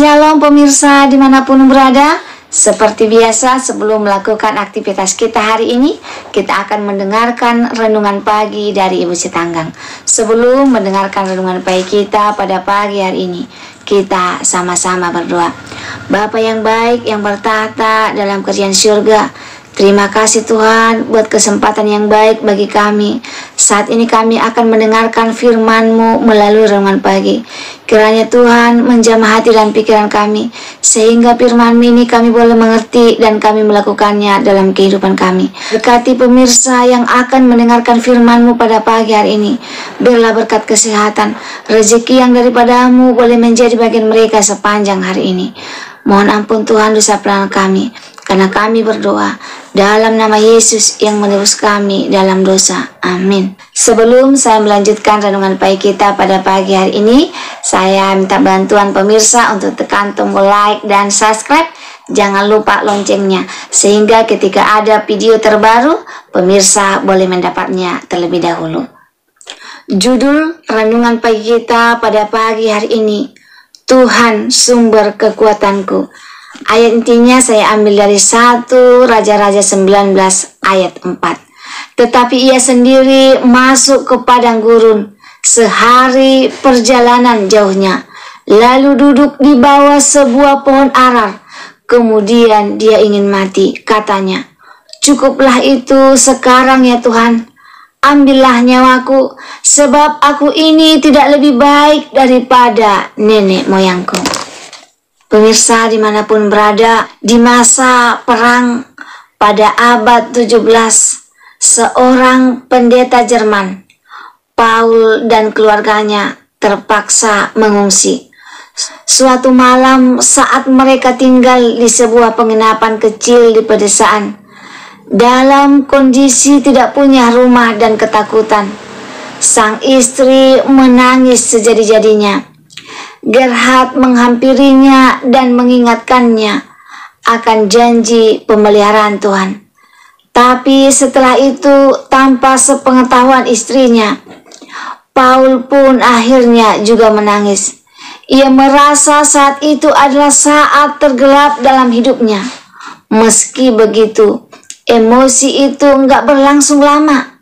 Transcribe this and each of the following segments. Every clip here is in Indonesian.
Shalom pemirsa dimanapun berada. Seperti biasa sebelum melakukan aktivitas kita hari ini, kita akan mendengarkan renungan pagi dari Ibu Sitanggang. Sebelum mendengarkan renungan pagi kita pada pagi hari ini, kita sama-sama berdoa. Bapa yang baik yang bertahta dalam kerajaan surga, terima kasih Tuhan buat kesempatan yang baik bagi kami. Saat ini kami akan mendengarkan firman-Mu melalui renungan pagi. Kiranya Tuhan menjamah hati dan pikiran kami, sehingga firman-Mu ini kami boleh mengerti dan kami melakukannya dalam kehidupan kami. Berkati pemirsa yang akan mendengarkan firman-Mu pada pagi hari ini. Biarlah berkat kesehatan, rezeki yang daripada-Mu boleh menjadi bagian mereka sepanjang hari ini. Mohon ampun Tuhan dosa pelanggan kami, karena kami berdoa dalam nama Yesus yang menebus kami dalam dosa. Amin. Sebelum saya melanjutkan renungan pagi kita pada pagi hari ini, saya minta bantuan pemirsa untuk tekan tombol like dan subscribe. Jangan lupa loncengnya, sehingga ketika ada video terbaru, pemirsa boleh mendapatnya terlebih dahulu. Judul renungan pagi kita pada pagi hari ini, Tuhan sumber kekuatanku. Ayat intinya saya ambil dari 1 Raja-Raja 19 ayat 4. Tetapi ia sendiri masuk ke padang gurun sehari perjalanan jauhnya, lalu duduk di bawah sebuah pohon arar. Kemudian dia ingin mati, katanya, "Cukuplah itu sekarang ya Tuhan, ambillah nyawaku, sebab aku ini tidak lebih baik daripada nenek moyangku." Pemirsa dimanapun berada, di masa perang pada abad 17, seorang pendeta Jerman, Paul dan keluarganya terpaksa mengungsi. Suatu malam saat mereka tinggal di sebuah penginapan kecil di pedesaan, dalam kondisi tidak punya rumah dan ketakutan, sang istri menangis sejadi-jadinya. Gerhard menghampirinya dan mengingatkannya akan janji pemeliharaan Tuhan. Tapi setelah itu, tanpa sepengetahuan istrinya, Paul pun akhirnya juga menangis. Ia merasa saat itu adalah saat tergelap dalam hidupnya. Meski begitu, emosi itu enggak berlangsung lama.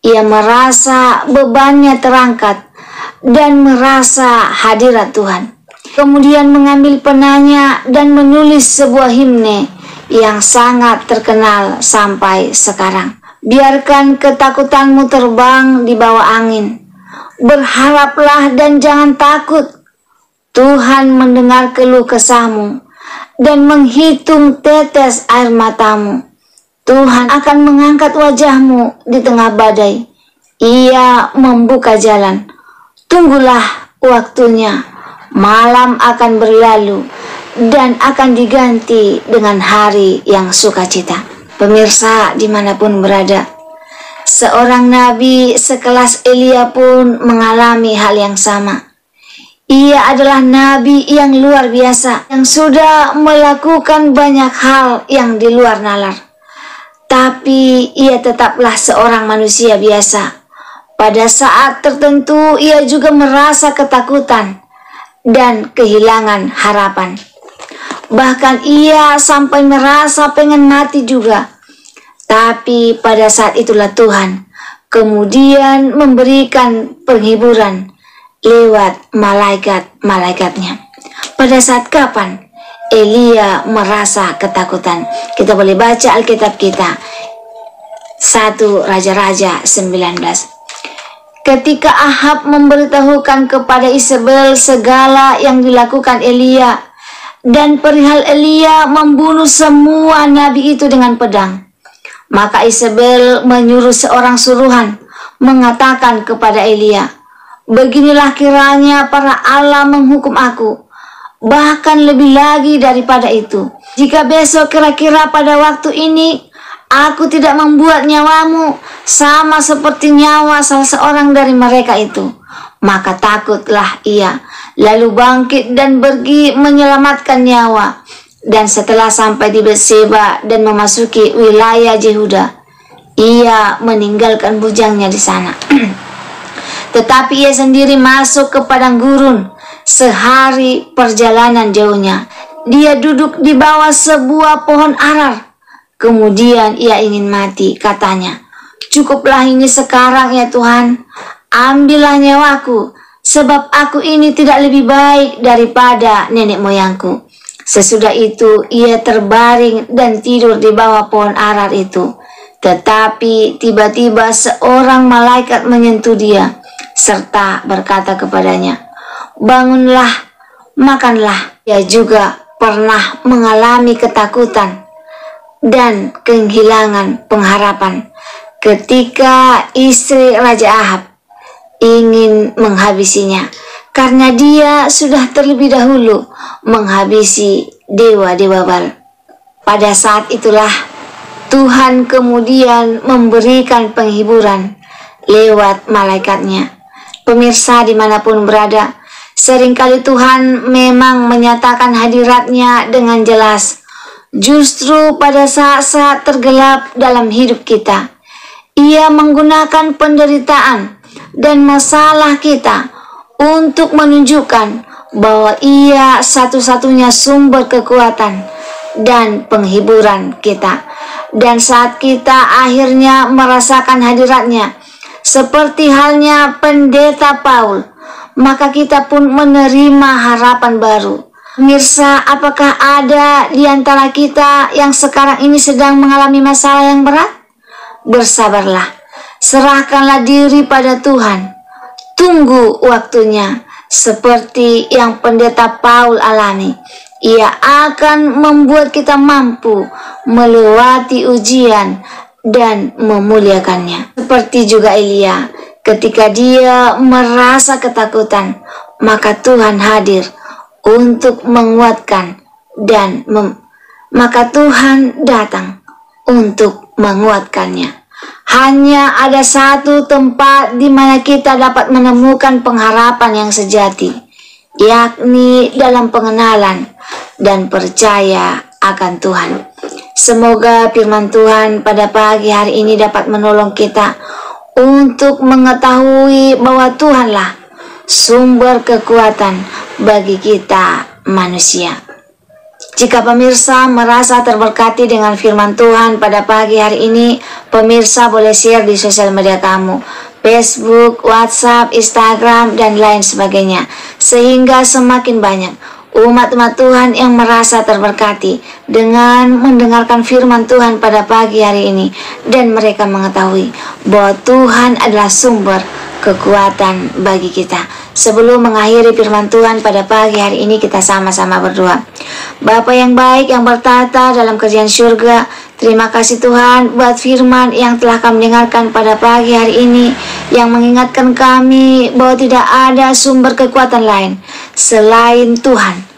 Ia merasa bebannya terangkat dan merasa hadirat Tuhan. Kemudian mengambil penanya dan menulis sebuah himne yang sangat terkenal sampai sekarang. Biarkan ketakutanmu terbang di bawah angin. Berharaplah dan jangan takut. Tuhan mendengar keluh kesahmu dan menghitung tetes air matamu. Tuhan akan mengangkat wajahmu di tengah badai. Ia membuka jalan. Tunggulah waktunya, malam akan berlalu dan akan diganti dengan hari yang sukacita. Pemirsa dimanapun berada, seorang nabi sekelas Elia pun mengalami hal yang sama. Ia adalah nabi yang luar biasa, yang sudah melakukan banyak hal yang di luar nalar. Tapi ia tetaplah seorang manusia biasa. Pada saat tertentu ia juga merasa ketakutan dan kehilangan harapan. Bahkan ia sampai merasa pengen mati juga. Tapi pada saat itulah Tuhan kemudian memberikan penghiburan lewat malaikat-malaikatnya. Pada saat kapan Elia merasa ketakutan? Kita boleh baca Alkitab kita, 1 Raja-Raja 19. Ketika Ahab memberitahukan kepada Isabel segala yang dilakukan Elia dan perihal Elia membunuh semua nabi itu dengan pedang, maka Isabel menyuruh seorang suruhan mengatakan kepada Elia, "Beginilah kiranya para Allah menghukum aku, bahkan lebih lagi daripada itu. Jika besok kira-kira pada waktu ini aku tidak membuat nyawamu sama seperti nyawa salah seorang dari mereka itu, maka takutlah ia, lalu bangkit dan pergi menyelamatkan nyawa. Dan setelah sampai di Betseba dan memasuki wilayah Yehuda, ia meninggalkan bujangnya di sana. Tetapi ia sendiri masuk ke padang gurun sehari perjalanan jauhnya. Dia duduk di bawah sebuah pohon arar. Kemudian ia ingin mati, katanya, "Cukuplah ini sekarang ya Tuhan, ambillah nyawaku, sebab aku ini tidak lebih baik daripada nenek moyangku." Sesudah itu ia terbaring dan tidur di bawah pohon arar itu. Tetapi tiba-tiba seorang malaikat menyentuh dia, serta berkata kepadanya, "Bangunlah, makanlah." Ia juga pernah mengalami ketakutan dan kehilangan pengharapan ketika istri Raja Ahab ingin menghabisinya, karena dia sudah terlebih dahulu menghabisi dewa-dewa Baal. Pada saat itulah Tuhan kemudian memberikan penghiburan lewat malaikatnya. Pemirsa dimanapun berada, seringkali Tuhan memang menyatakan hadiratnya dengan jelas, justru pada saat-saat tergelap dalam hidup kita. Ia menggunakan penderitaan dan masalah kita untuk menunjukkan bahwa Ia satu-satunya sumber kekuatan dan penghiburan kita. Dan saat kita akhirnya merasakan hadiratnya, seperti halnya pendeta Paul, maka kita pun menerima harapan baru. Pemirsa, apakah ada di antara kita yang sekarang ini sedang mengalami masalah yang berat? Bersabarlah, serahkanlah diri pada Tuhan. Tunggu waktunya, seperti yang pendeta Paul alami. Ia akan membuat kita mampu melewati ujian dan memuliakannya. Seperti juga Elia, ketika dia merasa ketakutan, maka Tuhan hadir untuk menguatkan dan maka Tuhan datang untuk menguatkannya. Hanya ada satu tempat di mana kita dapat menemukan pengharapan yang sejati, yakni dalam pengenalan dan percaya akan Tuhan. Semoga firman Tuhan pada pagi hari ini dapat menolong kita untuk mengetahui bahwa Tuhanlah sumber kekuatan bagi kita manusia. Jika pemirsa merasa terberkati dengan firman Tuhan pada pagi hari ini, pemirsa boleh share di sosial media kamu, Facebook, WhatsApp, Instagram, dan lain sebagainya, sehingga semakin banyak umat-umat Tuhan yang merasa terberkati dengan mendengarkan firman Tuhan pada pagi hari ini, dan mereka mengetahui bahwa Tuhan adalah sumber kekuatan bagi kita. Sebelum mengakhiri firman Tuhan pada pagi hari ini, kita sama-sama berdoa. Bapa yang baik yang bertata dalam kerajaan surga, terima kasih Tuhan buat firman yang telah kami dengarkan pada pagi hari ini, yang mengingatkan kami bahwa tidak ada sumber kekuatan lain selain Tuhan.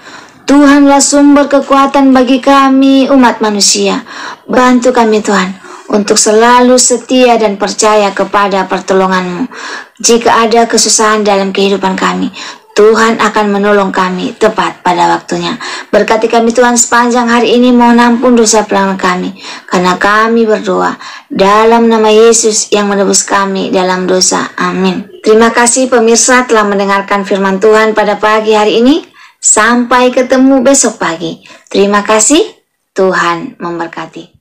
Tuhanlah sumber kekuatan bagi kami umat manusia. Bantu kami Tuhan untuk selalu setia dan percaya kepada pertolongan-Mu. Jika ada kesusahan dalam kehidupan kami, Tuhan akan menolong kami tepat pada waktunya. Berkati kami Tuhan sepanjang hari ini, mohon ampun dosa pelanggaran kami, karena kami berdoa dalam nama Yesus yang menebus kami dalam dosa. Amin. Terima kasih pemirsa telah mendengarkan firman Tuhan pada pagi hari ini. Sampai ketemu besok pagi. Terima kasih, Tuhan memberkati.